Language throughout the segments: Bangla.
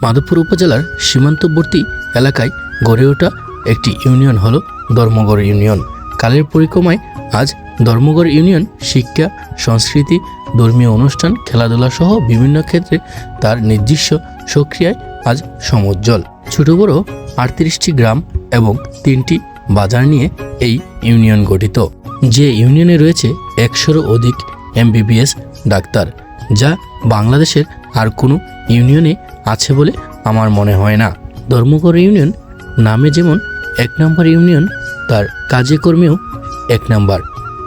মাধবপুর উপজেলার সীমান্তবর্তী এলাকায় গড়ে ওঠা একটি ইউনিয়ন হলো ধর্মগড় ইউনিয়ন। কালের পরিক্রমায় আজ ধর্মগড় ইউনিয়ন শিক্ষা, সংস্কৃতি, ধর্মীয় অনুষ্ঠান, খেলাধুলা সহ বিভিন্ন ক্ষেত্রে তার নিজস্ব সক্রিয়ায় আজ সমুজ্জ্বল। ছোট বড় 38টি গ্রাম এবং 3টি বাজার নিয়ে এই ইউনিয়ন গঠিত। যে ইউনিয়নে রয়েছে 100-এরও অধিক MBBS ডাক্তার, যা বাংলাদেশের আর কোনো ইউনিয়নে আছে বলে আমার মনে হয় না। ধর্মগড় ইউনিয়ন নামে যেমন 1 নম্বর ইউনিয়ন, তার কাজে কর্মেও 1 নম্বর।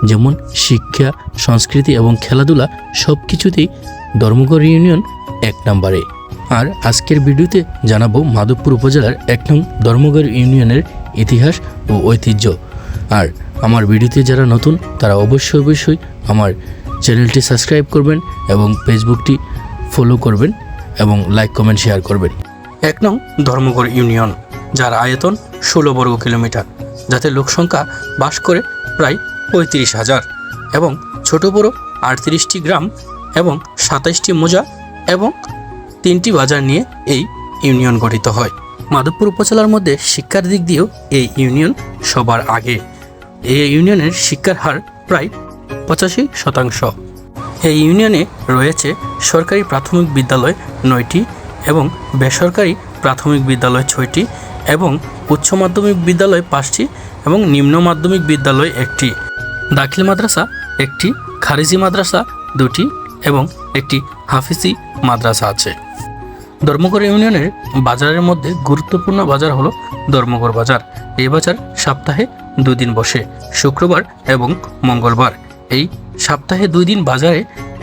যেমন শিক্ষা, সংস্কৃতি এবং খেলাধুলা সব কিছুতেই ধর্মগড় ইউনিয়ন 1 নম্বরে। আর আজকের ভিডিওতে জানাবো মাধবপুর উপজেলার 1 নং ধর্মগড় ইউনিয়নের ইতিহাস ও ঐতিহ্য। আর আমার ভিডিওতে যারা নতুন তারা অবশ্যই আমার চ্যানেলটি সাবস্ক্রাইব করবেন এবং ফেসবুকটি ফলো করবেন এবং লাইক, কমেন্ট, শেয়ার করবেন। 1 নং ধর্মগড় ইউনিয়ন, যার আয়তন 16 বর্গ কিলোমিটার, যাতে লোকসংখ্যা বাস করে প্রায় 35,000 এবং ছোট বড় 38টি গ্রাম এবং 27টি মৌজা এবং 3টি বাজার নিয়ে এই ইউনিয়ন গঠিত হয়। মাধবপুর উপজেলার মধ্যে শিক্ষার দিক দিয়েও এই ইউনিয়ন সবার আগে। এই ইউনিয়নের শিক্ষার হার প্রায় 85%। এই ইউনিয়নে রয়েছে সরকারি প্রাথমিক বিদ্যালয় 9টি এবং বেসরকারি প্রাথমিক বিদ্যালয় 6টি এবং উচ্চ মাধ্যমিক বিদ্যালয় 5টি এবং নিম্ন মাধ্যমিক বিদ্যালয় 1টি, দাখিল মাদ্রাসা 1টি, খারিজি মাদ্রাসা 2টি এবং একটি হাফিজি মাদ্রাসা আছে। ধর্মগড় ইউনিয়নের বাজারের মধ্যে গুরুত্বপূর্ণ বাজার হলো ধর্মগড় বাজার। এই বাজার সপ্তাহে 2 দিন বসে, শুক্রবার এবং মঙ্গলবার। এই সপ্তাহে 2 দিন বাজারে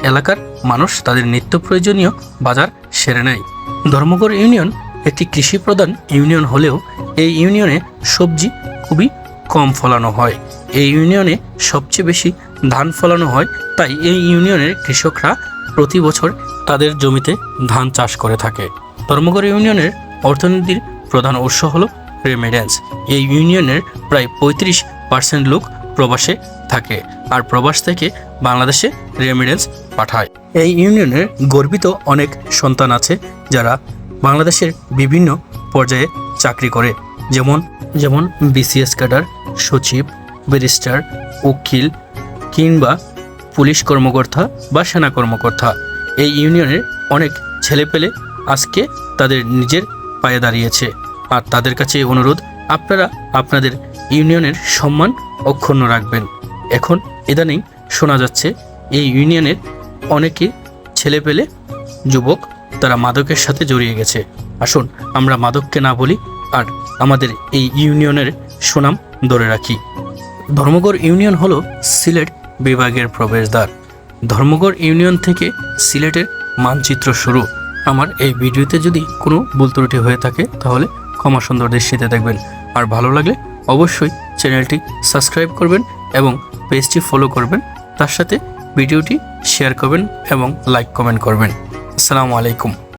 এলাকার মানুষ তাদের নিত্য প্রয়োজনীয় বাজার সেরে নেয়। ধর্মগড় ইউনিয়ন একটি কৃষি প্রধান ইউনিয়ন হলেও এই ইউনিয়নে সবজি খুবই কম ফলানো হয়। এই ইউনিয়নে সবচেয়ে বেশি ধান ফলানো হয়, তাই এই ইউনিয়নের কৃষকরা প্রতি বছর তাদের জমিতে ধান চাষ করে থাকে। ধর্মগড় ইউনিয়নের অর্থনীতির প্রধান উৎস হলো রেমিডেন্স। এই ইউনিয়নের প্রায় 35% লোক প্রবাসে থাকে আর প্রবাস থেকে বাংলাদেশে রেমিডেন্স পাঠায়। এই ইউনিয়নের গর্বিত অনেক সন্তান আছে যারা বাংলাদেশের বিভিন্ন পর্যায়ে চাকরি করে, যেমন BCS ক্যাডার, সচিব, ব্যারিস্টার, উকিল কিংবা পুলিশ কর্মকর্তা বা সেনা কর্মকর্তা। এই ইউনিয়নের অনেক ছেলেপেলে আজকে তাদের নিজের পায়ে দাঁড়িয়েছে, আর তাদের কাছে অনুরোধ, আপনারা আপনাদের ইউনিয়নের সম্মান অক্ষুণ্ণ রাখবেন। এখন ইদানিং শোনা যাচ্ছে এই ইউনিয়নের অনেকে ছেলেপেলে যুবক তারা মাদকের সাথে জড়িয়ে গেছে। আসুন আমরা মাদককে না বলি আর আমাদের এই ইউনিয়নের সুনাম ধরে রাখি। ধর্মগড় ইউনিয়ন হলো সিলেট বিভাগের প্রবেশদ্বার। ধর্মগড় ইউনিয়ন থেকে সিলেটের মানচিত্র শুরু। আমার এই ভিডিওতে যদি কোনো ভুল ত্রুটি হয়ে থাকে তাহলে ক্ষমা সুন্দর দৃষ্টিতে দেখবেন। আর ভালো লাগলে অবশ্যই চ্যানেলটি সাবস্ক্রাইব করবেন এবং পেজটি ফলো করবেন। তার সাথে ভিডিওটি শেয়ার করবেন এবং লাইক, কমেন্ট করবেন। আসসালামু আলাইকুম।